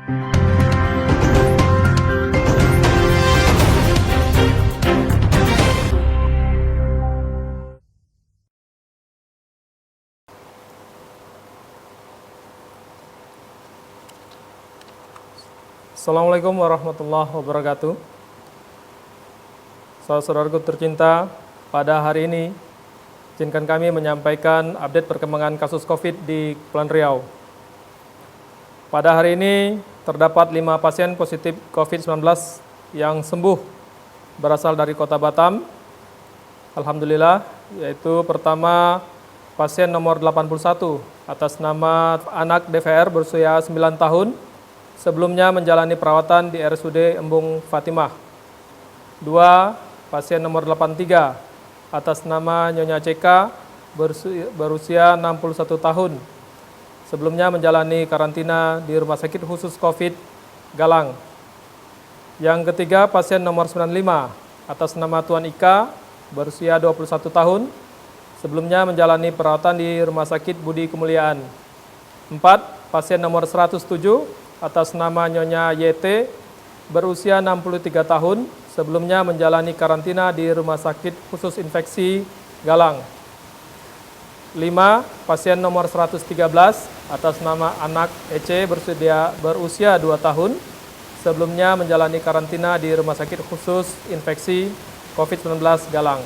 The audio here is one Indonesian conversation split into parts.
Assalamualaikum warahmatullahi wabarakatuh. Saudara-saudaraku tercinta, pada hari ini izinkan kami menyampaikan update perkembangan kasus COVID di Kepulauan Riau. Pada hari ini terdapat 5 pasien positif COVID-19 yang sembuh berasal dari Kota Batam. Alhamdulillah, yaitu pertama pasien nomor 81 atas nama anak DVR berusia 9 tahun. Sebelumnya menjalani perawatan di RSUD Embung Fatimah. 2. Pasien nomor 83 atas nama Nyonya CK berusia 61 tahun. Sebelumnya menjalani karantina di Rumah Sakit Khusus COVID Galang. Yang ketiga pasien nomor 95 atas nama Tuan Ika berusia 21 tahun. Sebelumnya menjalani perawatan di Rumah Sakit Budi Kemuliaan. 4. Pasien nomor 107 atas nama Nyonya YT berusia 63 tahun, sebelumnya menjalani karantina di Rumah Sakit Khusus Infeksi Galang. 5. Pasien nomor 113 atas nama anak EC berusia 2 tahun, sebelumnya menjalani karantina di Rumah Sakit Khusus Infeksi COVID-19 Galang.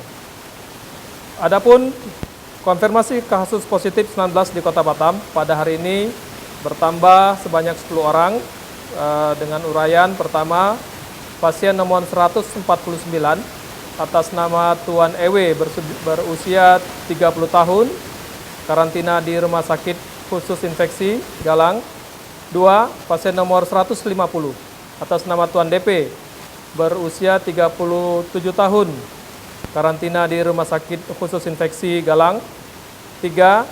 Adapun konfirmasi kasus positif 19 di Kota Batam pada hari ini bertambah sebanyak 10 orang dengan uraian. Pertama, pasien nomor 149 atas nama Tuan EW berusia 30 tahun, karantina di Rumah Sakit Khusus Infeksi Galang. 2. Pasien nomor 150 atas nama Tuan DP berusia 37 tahun, karantina di Rumah Sakit Khusus Infeksi Galang. 3.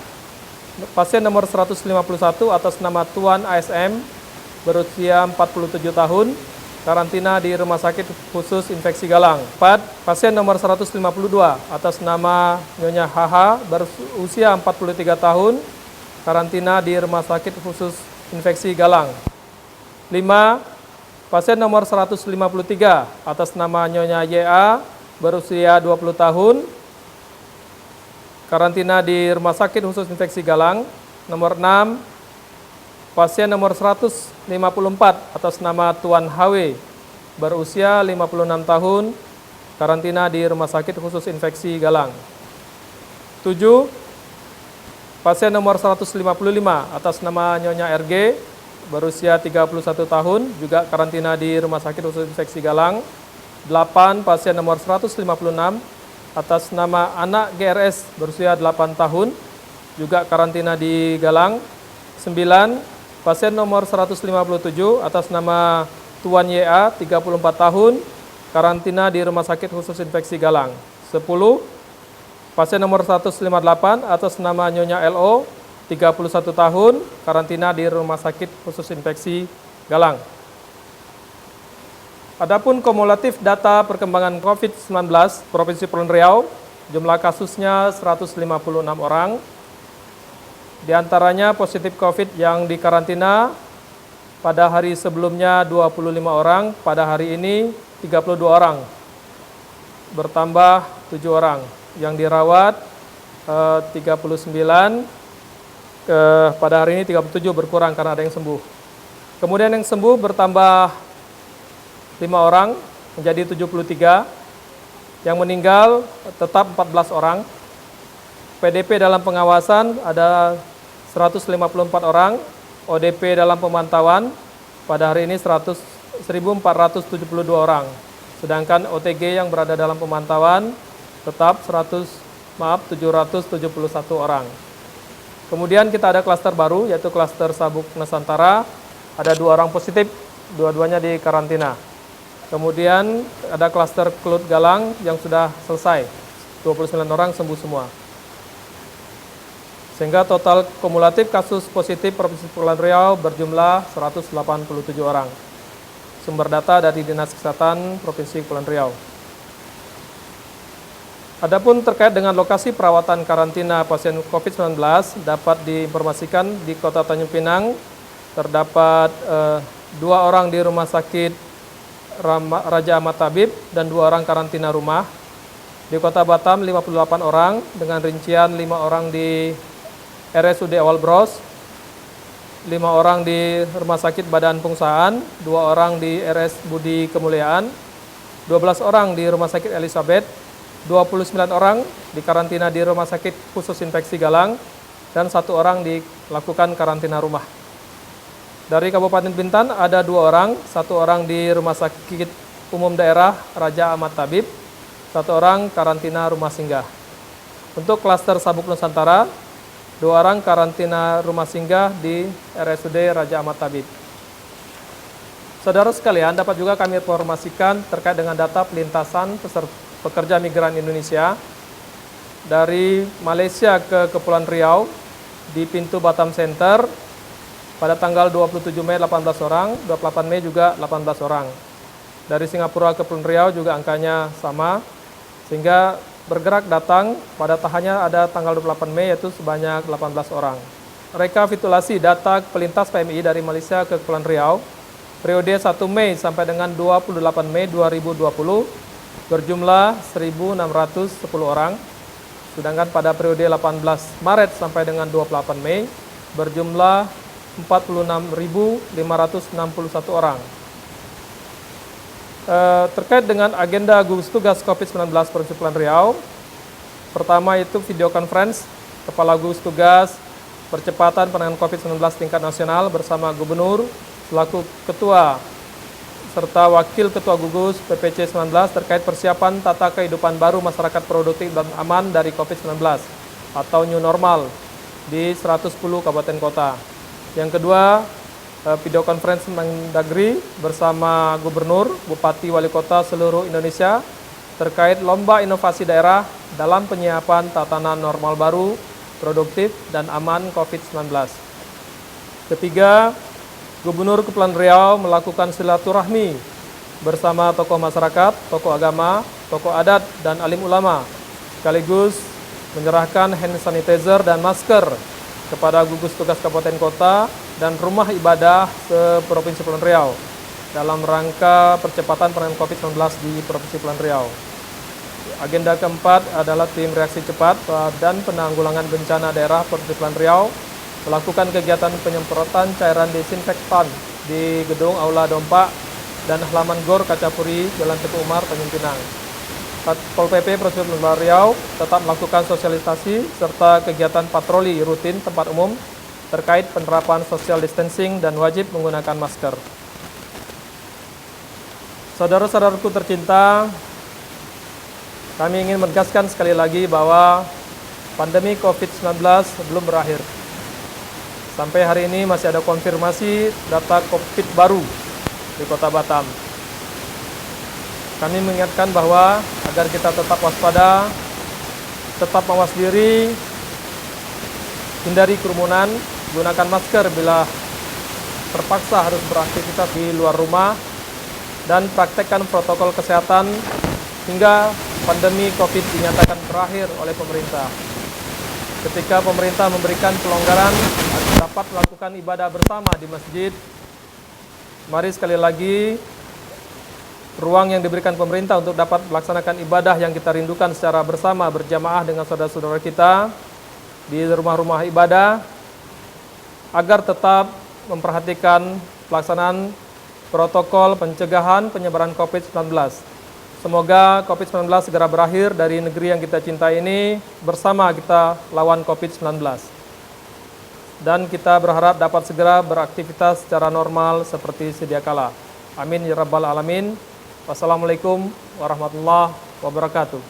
Pasien nomor 151 atas nama Tuan ASM berusia 47 tahun, karantina di Rumah Sakit Khusus Infeksi Galang. 4. Pasien nomor 152 atas nama Nyonya HH berusia 43 tahun, karantina di Rumah Sakit Khusus Infeksi Galang. 5. Pasien nomor 153 atas nama Nyonya YA berusia 20 tahun, karantina di Rumah Sakit Khusus Infeksi Galang. Nomor 6, pasien nomor 154 atas nama Tuan HW berusia 56 tahun, karantina di Rumah Sakit Khusus Infeksi Galang. 7. Pasien nomor 155 atas nama Nyonya RG berusia 31 tahun, juga karantina di Rumah Sakit Khusus Infeksi Galang. 8. Pasien nomor 156 atas nama anak GRS berusia 8 tahun, juga karantina di Galang. 9. Pasien nomor 157 atas nama Tuan YA 34 tahun, karantina di Rumah Sakit Khusus Infeksi Galang. 10. Pasien nomor 158 atas nama Nyonya LO 31 tahun, karantina di Rumah Sakit Khusus Infeksi Galang. Adapun kumulatif data perkembangan COVID-19 Provinsi Kepulauan Riau, jumlah kasusnya 156 orang. Di antaranya positif COVID yang dikarantina pada hari sebelumnya 25 orang, pada hari ini 32 orang. Bertambah 7 orang. Yang dirawat 39, pada hari ini 37 berkurang karena ada yang sembuh. Kemudian yang sembuh bertambah 5 orang menjadi 73, yang meninggal tetap 14 orang. PDP dalam pengawasan ada 154 orang, ODP dalam pemantauan pada hari ini 1.472 orang. Sedangkan OTG yang berada dalam pemantauan tetap 771 orang. Kemudian kita ada klaster baru, yaitu klaster Sabuk Nusantara, ada 2 orang positif, dua-duanya di karantina. Kemudian ada klaster Kelut Galang yang sudah selesai, 29 orang sembuh semua. Sehingga total kumulatif kasus positif Provinsi Kepulauan Riau berjumlah 187 orang. Sumber data dari Dinas Kesehatan Provinsi Kepulauan Riau. Adapun terkait dengan lokasi perawatan karantina pasien COVID-19 dapat diinformasikan di Kota Tanjung Pinang terdapat 2 orang di Rumah Sakit Raja Ahmad Tabib, dan 2 orang karantina rumah. Di Kota Batam 58 orang dengan rincian 5 orang di RSUD Awal Bros, 5 orang di Rumah Sakit Badan Pungsaan, 2 orang di RS Budi Kemuliaan, 12 orang di Rumah Sakit Elizabeth, 29 orang di karantina di Rumah Sakit Khusus Infeksi Galang, dan 1 orang dilakukan karantina rumah. Dari Kabupaten Bintan ada 2 orang, 1 orang di Rumah Sakit Umum Daerah Raja Ahmad Tabib, 1 orang karantina rumah singgah. Untuk klaster Sabuk Nusantara, 2 orang karantina rumah singgah di RSUD Raja Ahmad Tabib. Saudara sekalian, dapat juga kami informasikan terkait dengan data pelintasan pekerja migran Indonesia dari Malaysia ke Kepulauan Riau di pintu Batam Center pada tanggal 27 Mei 18 orang, 28 Mei juga 18 orang. Dari Singapura ke Kepulauan Riau juga angkanya sama, sehingga bergerak datang pada tahannya ada tanggal 28 Mei yaitu sebanyak 18 orang. Rekapitulasi data pelintas PMI dari Malaysia ke Kepulauan Riau periode 1 Mei sampai dengan 28 Mei 2020 berjumlah 1.610 orang, sedangkan pada periode 18 Maret sampai dengan 28 Mei berjumlah 46.561 orang. Terkait dengan agenda gugus tugas COVID-19 Provinsi Kepulauan Riau, pertama itu video conference Kepala Gugus Tugas Percepatan Penanganan COVID-19 tingkat nasional bersama Gubernur selaku Ketua serta Wakil Ketua Gugus PPC 19 terkait persiapan tata kehidupan baru masyarakat produktif dan aman dari COVID-19 atau new normal di 110 kabupaten kota. Yang kedua, video conference Mendagri bersama Gubernur, Bupati, Wali Kota seluruh Indonesia terkait lomba inovasi daerah dalam penyiapan tatanan normal baru, produktif, dan aman COVID-19. Ketiga, Gubernur Kepulauan Riau melakukan silaturahmi bersama tokoh masyarakat, tokoh agama, tokoh adat, dan alim ulama, sekaligus menyerahkan hand sanitizer dan masker kepada gugus tugas kabupaten kota dan rumah ibadah se-Provinsi Kepulauan Riau dalam rangka percepatan penanganan COVID-19 di Provinsi Kepulauan Riau. Agenda keempat adalah tim reaksi cepat dan penanggulangan bencana daerah Provinsi Kepulauan Riau melakukan kegiatan penyemprotan cairan desinfektan di gedung Aula Dompak dan halaman Gor Kacapuri, Jalan Teguh Umar, Tanjung Pinang. Satpol PP Provinsi Kepulauan Riau tetap melakukan sosialisasi serta kegiatan patroli rutin tempat umum terkait penerapan social distancing dan wajib menggunakan masker. Saudara-saudaraku tercinta, kami ingin menegaskan sekali lagi bahwa pandemi COVID-19 belum berakhir. Sampai hari ini masih ada konfirmasi data COVID baru di Kota Batam. Kami mengingatkan bahwa agar kita tetap waspada, tetap mawas diri, hindari kerumunan, gunakan masker bila terpaksa harus beraktivitas di luar rumah, dan praktekkan protokol kesehatan hingga pandemi COVID dinyatakan berakhir oleh pemerintah. Ketika pemerintah memberikan pelonggaran agar dapat melakukan ibadah bersama di masjid, mari sekali lagi ruang yang diberikan pemerintah untuk dapat melaksanakan ibadah yang kita rindukan secara bersama berjamaah dengan saudara-saudara kita di rumah-rumah ibadah agar tetap memperhatikan pelaksanaan protokol pencegahan penyebaran COVID-19. Semoga COVID-19 segera berakhir dari negeri yang kita cintai ini, bersama kita lawan COVID-19. Dan kita berharap dapat segera beraktivitas secara normal seperti sedia kala. Amin ya rabbal alamin. Wassalamualaikum warahmatullahi wabarakatuh.